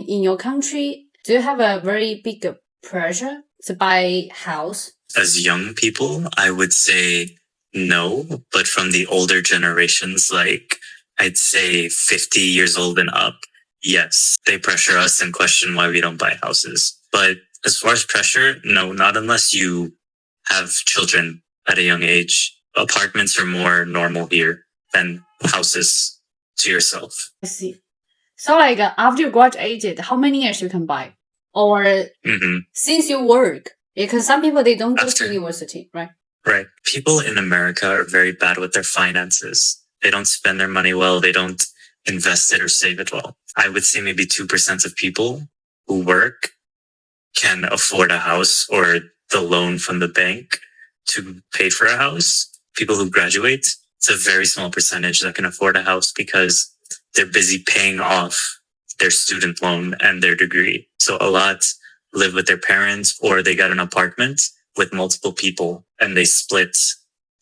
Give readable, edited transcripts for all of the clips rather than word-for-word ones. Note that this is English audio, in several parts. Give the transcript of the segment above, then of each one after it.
In your country, do you have a very big pressure to buy house? As young people, I would say no, but from the older generations, like I'd say 50 years old and up, yes, they pressure us and question why we don't buy houses. But as far as pressure, no, not unless you have children at a young age. Apartments are more normal here than houses to yourself. I see. So like after you graduated, how many years you can buy? Or since you work? Because some people, they don't go to university, right? Right. People in America are very bad with their finances. They don't spend their money well. They don't invest it or save it well. I would say maybe 2% of people who work can afford a house or the loan from the bank to pay for a house. People who graduate, it's a very small percentage that can afford a house because they're busy paying off their student loan and their degree. So a lot live with their parents, or they got an apartment with multiple people and they split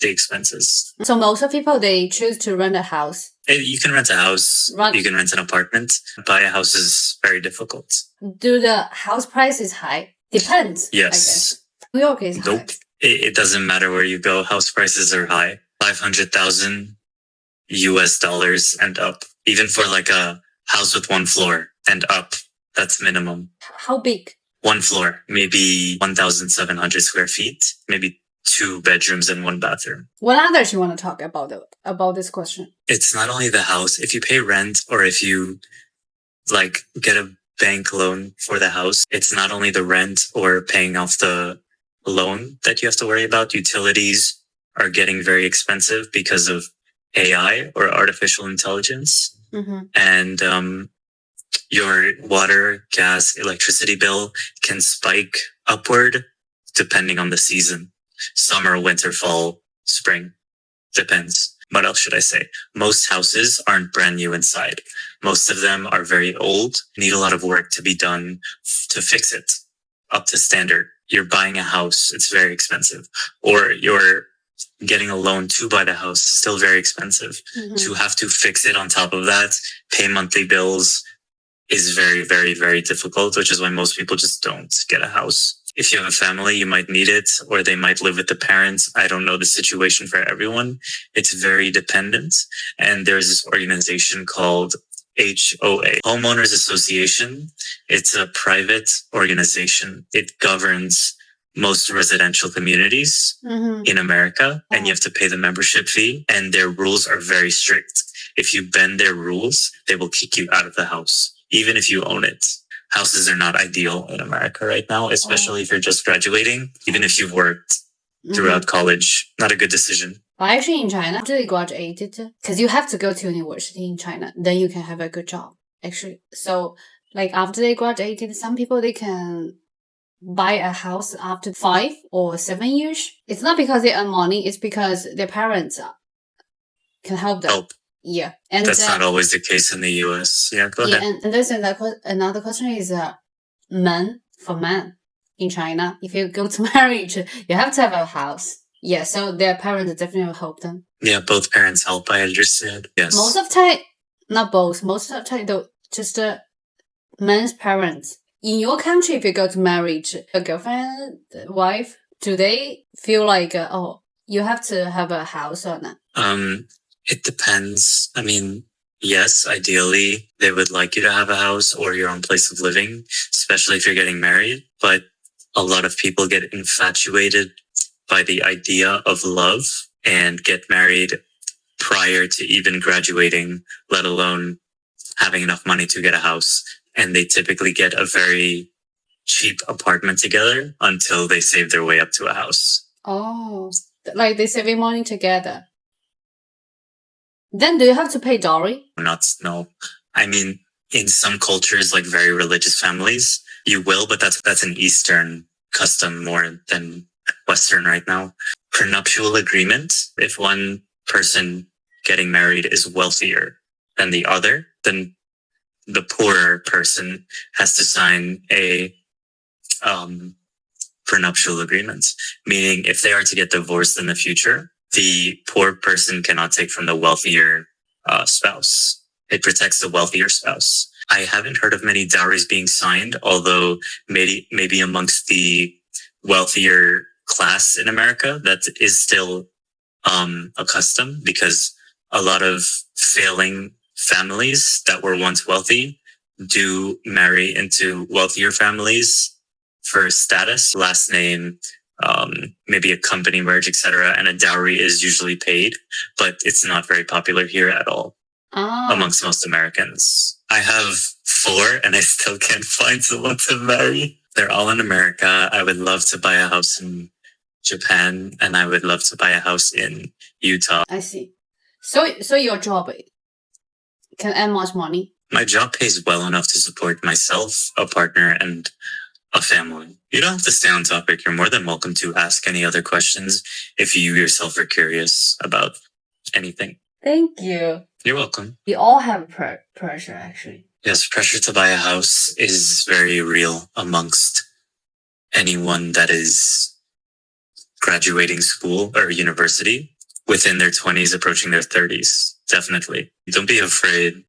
the expenses. So most of people, they choose to rent a house. You can rent a house. You can rent an apartment. Buy a house is very difficult. Do the house price is high? Depends. Yes. New York is high. Nope. It doesn't matter where you go. House prices are high. 500,000 US dollars and up. Even for like a house with one floor and up, that's minimum. How big? One floor, maybe 1,700 square feet, maybe 2 bedrooms and 1 bathroom. What others you want to talk about this question? It's not only the house. If you pay rent or if you like get a bank loan for the house, it's not only the rent or paying off the loan that you have to worry about. Utilities are getting very expensive because of AI or artificial intelligence. And your water, gas, electricity bill can spike upward depending on the season. Summer, winter, fall, spring. Depends. What else should I say? Most houses aren't brand new inside. Most of them are very old, need a lot of work to be done to fix it up to standard. You're buying a house, it's very expensive. Or you're getting a loan to buy the house, still very expensive. To have to fix it on top of that, pay monthly bills is very, very, very difficult, which is why most people just don't get a house. If you have a family, you might need it, or they might live with the parents. I don't know the situation for everyone. It's very dependent. And there's this organization called HOA, Homeowners Association. It's a private organization. It governs most residential communities in America, and you have to pay the membership fee, and their rules are very strict. If you bend their rules, they will kick you out of the house, even if you own it. Houses are not ideal in America right now, especially if you're just graduating, even if you've worked throughout college. Not a good decision. Well, actually, in China, after they graduated, because you have to go to university in China, then you can have a good job, actually. So, like, after they graduated, some people, they can buy a house after 5 or 7 years. It's not because they earn money, it's because their parents can help them. Yeah. And that's not always the case in the US. Yeah, go ahead. And there's another question is for men in China, if you go to marriage, you have to have a house. Yeah, so their parents definitely help them. Yeah, both parents help, I understand. Yes. Most of the time, not both, most of the time, though, just men's parents. In your country, if you go to marriage, a girlfriend, wife, do they feel like, you have to have a house or not? It depends. I mean, yes, ideally, they would like you to have a house or your own place of living, especially if you're getting married. But a lot of people get infatuated by the idea of love and get married prior to even graduating, let alone having enough money to get a house. And they typically get a very cheap apartment together until they save their way up to a house. Oh, like they saving money together. Then do you have to pay dowry? No. I mean, in some cultures, like very religious families, you will, but that's an Eastern custom more than Western right now. Prenuptial agreement. If one person getting married is wealthier than the other, then the poorer person has to sign a prenuptial agreement. Meaning if they are to get divorced in the future, the poor person cannot take from the wealthier spouse. It protects the wealthier spouse. I haven't heard of many dowries being signed, although maybe amongst the wealthier class in America, that is still a custom, because a lot of failing families that were once wealthy do marry into wealthier families for status, last name, maybe a company merge, etc. And a dowry is usually paid, but it's not very popular here at all amongst most Americans. I have 4 and I still can't find someone to marry. They're all in America. I would love to buy a house in Japan, and I would love to buy a house in Utah. I see. So your job can earn much money? My job pays well enough to support myself, a partner, and a family. You don't have to stay on topic. You're more than welcome to ask any other questions if you yourself are curious about anything. Thank you. You're welcome. We all have pressure, actually. Yes, pressure to buy a house is very real amongst anyone that is graduating school or university within their 20s, approaching their 30s. Definitely. Don't be afraid.